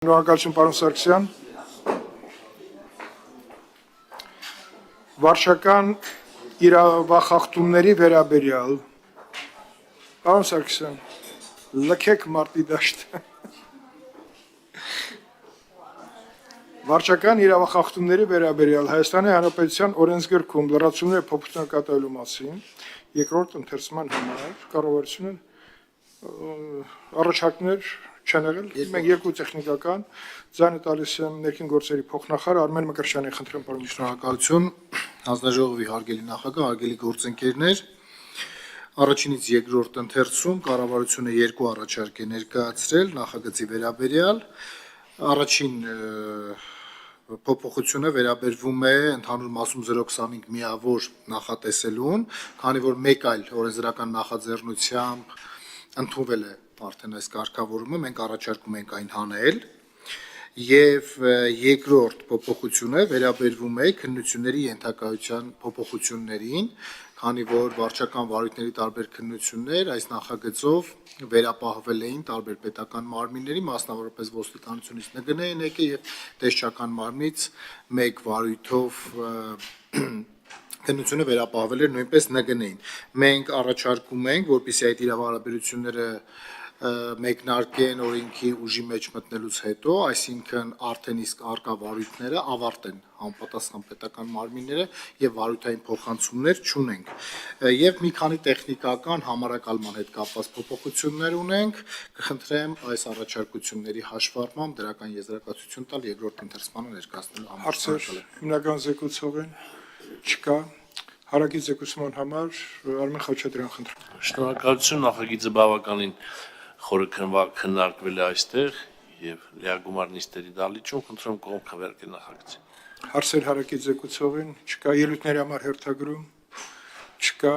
Շնորհակալություն պարոն Սարգսյան։ Վարչական իրավախախտումների վերաբերյալ պարոն Սարգսյան, լքեք մարտի դաշտը։ Վարչական իրավախախտումների վերաբերյալ Հայաստանի Հանրապետության օրենսգրքում լրացումներ փոփոխություններ կատարելու մասին երկրորդ ընթերցման համար կառավարությունը առաջարկներ չեն եղել, մենք երկու տեխնիկական ձայնը տալիս եմ ներքին գործերի փոխնախարար Արմեն Մկրտչյանին, խնդրեմ պարոն։ Շնորհակալություն, հանձնաժողովի հարգելի նախագահ, հարգելի գործընկերներ, առաջինից երկրորդ ընթերցում կառավարությունը երկու առաջարկ է ներկայացրել նախագծի վերաբերյալ, առաջին փոփոխությունը վերաբերվում է ընդհանուր մասում 025 միավոր նախատեսելուն, քանի որ մեկ այլ օրենսդրական նախաձեռնությամբ ընդունվել է արդեն այս կարգավորումը, մենք առաջարկում ենք այն հանել, եւ երկրորդ փոփոխությունը վերաբերվում է քննությունների ենթակայության փոփոխություններին, քանի որ վարչական վարույթների տարբեր քննություններ այս նախագծով վերապահվել էին տարբեր պետական մարմինների, մասնավորապես ոստիկանությունից ՆԳՆ-ն եկել եւ տեսչական մարմնից մեկ վարույթով քննությունը վերապահվել էր նույնպես ՆԳՆ-ին։ Մենք առաջարկում ենք, որպեսզի այդ իրավահարաբերությունները մեկնարկեն օրենքի ուժի մեջ մտնելուց հետո, այսինքն արդեն իսկ արկա վարույթները ավարտեն համապատասխան պետական մարմինները եւ վարույթային փոխանցումներ չունենք։ Եվ մի քանի տեխնիկական համարակալման հետ կապված փոփոխություններ ունենք, կխնդրեմ այս առաջարկությունների հաշվառմամբ դրական եզրակացություն տալ երկրորդ ընթերցմանը ներկայացնելու համար։ Հարցեր հիմնական զեկուցողին չկա։ Հարակից զեկուցման համար Արմեն Խաչատրյան, խնդրեմ։ Շնորհակալություն, նախագիծը բավականին խորը քննարկվել է այստեղ եւ լիագումար նիստերի դալիճում, խնդրում կողմ քվեարկել նախագծին։ Հարցեր հարակից զեկուցողին չկա, ելույթների համար հերթագրում չկա,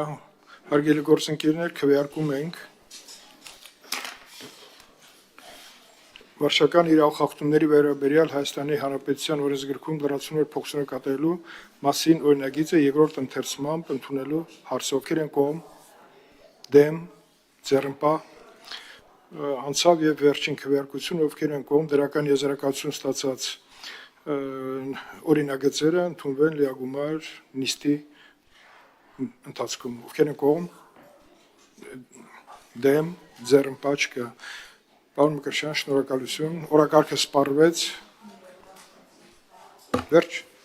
հարգելի գործընկերներ, քվեարկում ենք վարչական իրավախախտումների վերաբերյալ Հայաստանի Հանրապետության օրենսգրքում լրացումներ փոխանցումներ կատարելու մասին օրինագիծը երկրորդ ընթերցմամբ ընդունելու հարցը ովքեր են կողմ, դեմ, ձեռնպահ, անցավ եւ վերջին քվեարկությունը ովքեր են կողմ, դրական եզրակացություն ստացած օրինագծերը ընդունվեն լիագումար նիստի ընթացքում, ովքեր են կողմ, դեմ, ձեռնպահ չկա։ Պարոն Մկրտչյան, շնորհակալություն, օրակարգը սպառվեց, վերջ։